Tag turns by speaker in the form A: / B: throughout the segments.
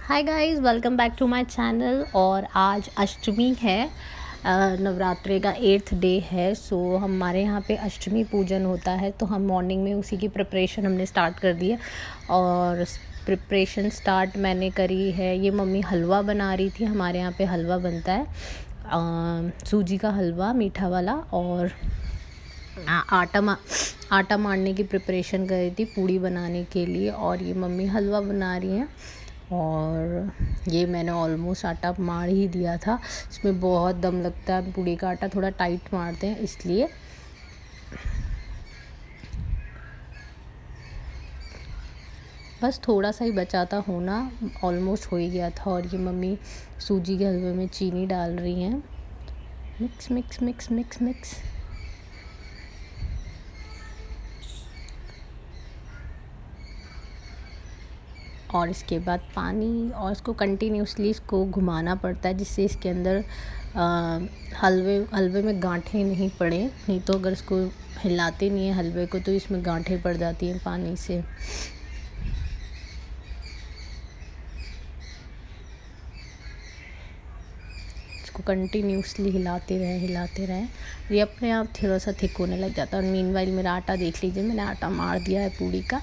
A: Hi guys, welcome back to my channel. और आज अष्टमी है, नवरात्रि का 8th डे है। सो हमारे यहाँ पे अष्टमी पूजन होता है, तो हम मॉर्निंग में उसी की प्रिपरेशन हमने स्टार्ट कर दी है। और प्रिपरेशन स्टार्ट मैंने करी है, ये मम्मी हलवा बना रही थी। हमारे यहाँ पे हलवा बनता है, सूजी का हलवा मीठा वाला। और आटा मारने की प्रिपरेशन कर रही थी पूड़ी बनाने के लिए। और ये मम्मी हलवा बना रही हैं। और ये मैंने ऑलमोस्ट आटा मार ही दिया था। इसमें बहुत दम लगता है, पूड़ी का आटा थोड़ा टाइट मारते हैं इसलिए। बस थोड़ा सा ही बचा था होना, ऑलमोस्ट हो ही गया था। और ये मम्मी सूजी के हलवे में चीनी डाल रही हैं। Mix mix mix mix mix. और इसके बाद पानी, और इसको कंटिन्यूसली इसको घुमाना पड़ता है, जिससे इसके अंदर हलवे में गांठें नहीं पड़े। नहीं तो अगर इसको हिलाते नहीं है हलवे को, तो इसमें गांठें पड़ जाती हैं पानी से। इसको कंटिन्यूसली हिलाते रहें। ये अपने आप थोड़ा सा थिक होने लग जाता है। और मीनवाइल मेरा आटा देख लीजिए, मैंने आटा मार दिया है पूड़ी का।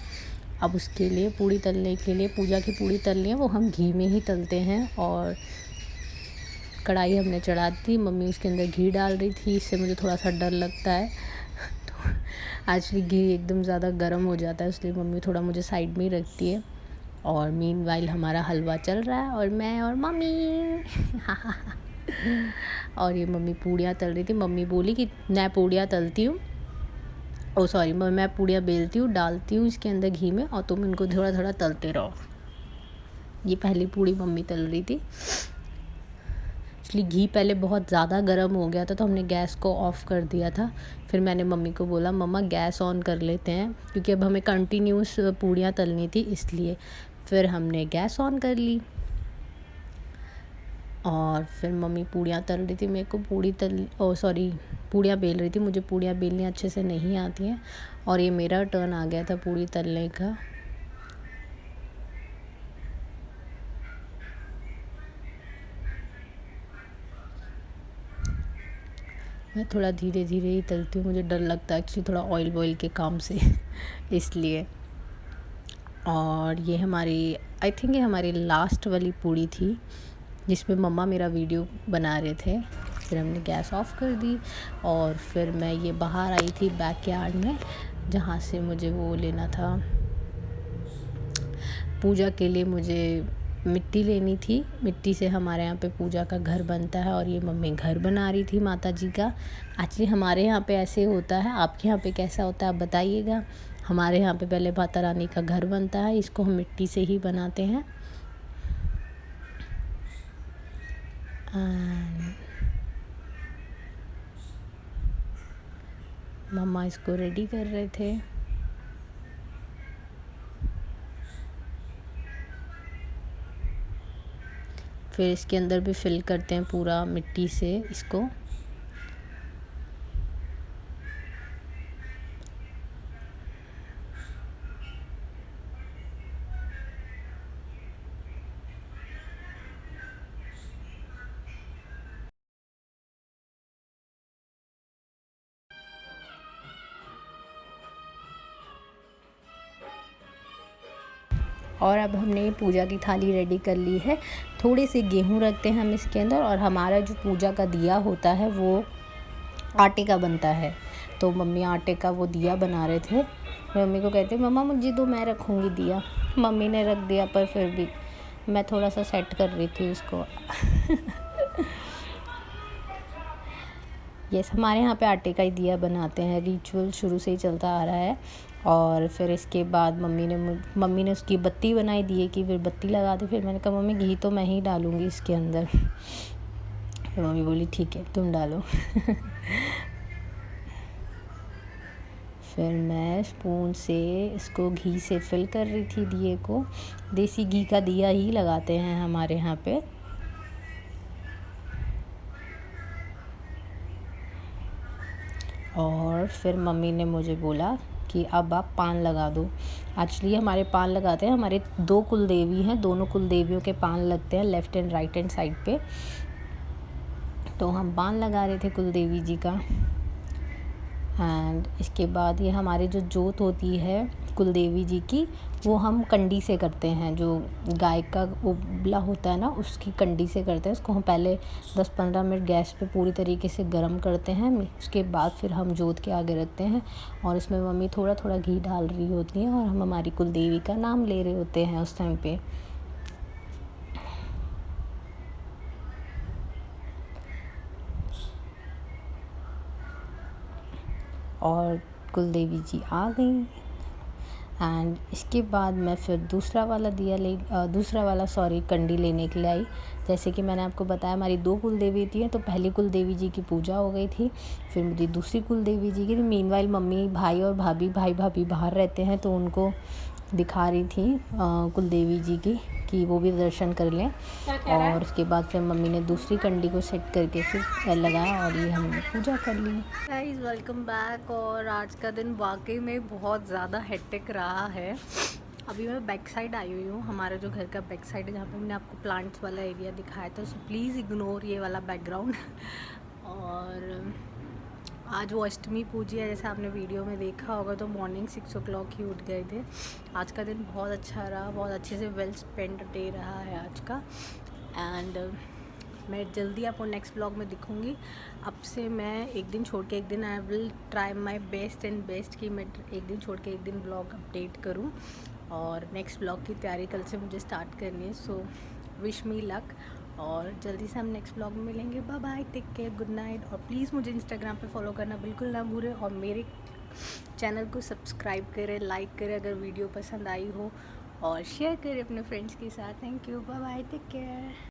A: अब उसके लिए पूड़ी तलने के लिए, पूजा की पूड़ी तलनी है, वो हम घी में ही तलते हैं। और कढ़ाई हमने चढ़ा दी, मम्मी उसके अंदर घी डाल रही थी। इससे मुझे थोड़ा सा डर लगता है तो एक्चुअली घी एकदम ज़्यादा गर्म हो जाता है, इसलिए मम्मी थोड़ा मुझे साइड में ही रखती है। और मीनवाइल हमारा हलवा चल रहा है, और मैं और मम्मी और ये मम्मी पूड़ियाँ तल रही थी। मम्मी बोली कि मैं पूड़ियाँ तलती हूँ, मैं पूड़ियाँ बेलती हूँ, डालती हूँ इसके अंदर घी में, और तुम इनको थोड़ा थोड़ा तलते रहो। ये पहली पूड़ी मम्मी तल रही थी। एक्चुअली घी पहले बहुत ज़्यादा गर्म हो गया था, तो हमने गैस को ऑफ़ कर दिया था। फिर मैंने मम्मी को बोला, मम्मा गैस ऑन कर लेते हैं, क्योंकि अब हमें कंटिन्यूस पूड़ियाँ तलनी थी इसलिए। फिर हमने गैस ऑन कर ली, और फिर मम्मी पूड़ियाँ तल रही थी। मेरे को पूड़ियाँ बेल रही थी। मुझे पूड़ियाँ बेलनी अच्छे से नहीं आती हैं। और ये मेरा टर्न आ गया था पूड़ी तलने का। मैं थोड़ा धीरे धीरे ही तलती हूँ, मुझे डर लगता है एक्चुअली थोड़ा ऑयल वॉयल के काम से इसलिए। और ये आई थिंक ये हमारी लास्ट वाली पूड़ी थी, जिसमें मम्मा मेरा वीडियो बना रहे थे। फिर हमने गैस ऑफ कर दी, और फिर मैं ये बाहर आई थी बैकयार्ड में, जहाँ से मुझे वो लेना था पूजा के लिए। मुझे मिट्टी लेनी थी। मिट्टी से हमारे यहाँ पे पूजा का घर बनता है, और ये मम्मी घर बना रही थी माता जी का। एक्चुअली हमारे यहाँ पे ऐसे होता है, आपके यहाँ पे कैसा होता है आप बताइएगा। हमारे यहाँ पे पहले माता रानी का घर बनता है, इसको हम मिट्टी से ही बनाते हैं। मम्मा इसको रेडी कर रहे थे। फिर इसके अंदर भी फिल करते हैं पूरा मिट्टी से इसको। और अब हमने पूजा की थाली रेडी कर ली है। थोड़े से गेहूँ रखते हैं हम इसके अंदर, और हमारा जो पूजा का दिया होता है वो आटे का बनता है। तो मम्मी आटे का वो दिया बना रहे थे। मम्मी को कहते, मम्मा मुझे दो, मैं रखूँगी दिया। मम्मी ने रख दिया, पर फिर भी मैं थोड़ा सा सेट कर रही थी उसको यस, हमारे यहाँ पे आटे का ही दिया बनाते हैं, रिचुअल शुरू से ही चलता आ रहा है। और फिर इसके बाद मम्मी ने उसकी बत्ती बनाई, दिए की फिर बत्ती लगा दी। फिर मैंने कहा, मम्मी घी तो मैं ही डालूँगी इसके अंदर। फिर मम्मी बोली, ठीक है तुम डालो फिर मैं स्पून से इसको घी से फिल कर रही थी दिए को। देसी घी का दिया ही लगाते हैं हमारे यहाँ पे। और फिर मम्मी ने मुझे बोला कि अब आप पान लगा दो। एक्चुअली हमारे पान लगाते हैं, हमारे 2 कुलदेवी हैं, दोनों कुलदेवियों के पान लगते हैं left and right hand side पे। तो हम पान लगा रहे थे कुलदेवी जी का। एंड इसके बाद ये हमारी जो जोत होती है कुलदेवी जी की, वो हम कंडी से करते हैं। जो गाय का उबला होता है ना, उसकी कंडी से करते हैं। उसको हम पहले 10-15 मिनट गैस पे पूरी तरीके से गर्म करते हैं। उसके बाद फिर हम जोत के आगे रखते हैं और इसमें मम्मी थोड़ा थोड़ा घी डाल रही होती हैं और हम हमारी कुलदेवी का नाम ले रहे होते हैं उस टाइम पे। और कुलदेवी जी आ गई। एंड इसके बाद मैं फिर दूसरा वाला कंडी लेने के लिए आई। जैसे कि मैंने आपको बताया हमारी 2 कुलदेवी थी, तो पहली कुलदेवी जी की पूजा हो गई थी, फिर मुझे दूसरी कुलदेवी जी की। मीनवाइल मम्मी भाई भाभी बाहर रहते हैं, तो उनको दिखा रही थी कुलदेवी जी की कि वो भी दर्शन कर लें। और उसके बाद फिर मम्मी ने दूसरी कंडी को सेट करके फिर लगाया और ये हमने पूजा कर ली। Guys welcome back. और आज का दिन वाकई में बहुत ज़्यादा हेक्टिक रहा है। अभी मैं बैक साइड आई हुई हूँ, हमारा जो घर का बैक साइड है, जहाँ पे मैंने आपको प्लांट्स वाला एरिया दिखाया था। सो प्लीज़ इग्नोर ये वाला बैकग्राउंड। और आज वो अष्टमी पूजी है, जैसे आपने वीडियो में देखा होगा, तो मॉर्निंग 6 o'clock ही उठ गए थे। आज का दिन बहुत अच्छा रहा, बहुत अच्छे से वेल स्पेंड डे रहा है आज का। एंड मैं जल्दी आपको नेक्स्ट ब्लॉग में दिखूँगी। अब से मैं एक दिन छोड़ के एक दिन I will try my best कि मैं एक दिन छोड़ के एक दिन ब्लॉग अपडेट करूँ। और नेक्स्ट ब्लॉग की तैयारी कल से मुझे स्टार्ट करनी है। So wish me luck. और जल्दी से हम नेक्स्ट ब्लॉग में मिलेंगे। Bye bye, take care, good night. और प्लीज़ मुझे इंस्टाग्राम पे फॉलो करना बिल्कुल ना भूलें और मेरे चैनल को सब्सक्राइब करें, लाइक करें अगर वीडियो पसंद आई हो, और शेयर करें अपने फ्रेंड्स के साथ। Thank you, bye bye, take care.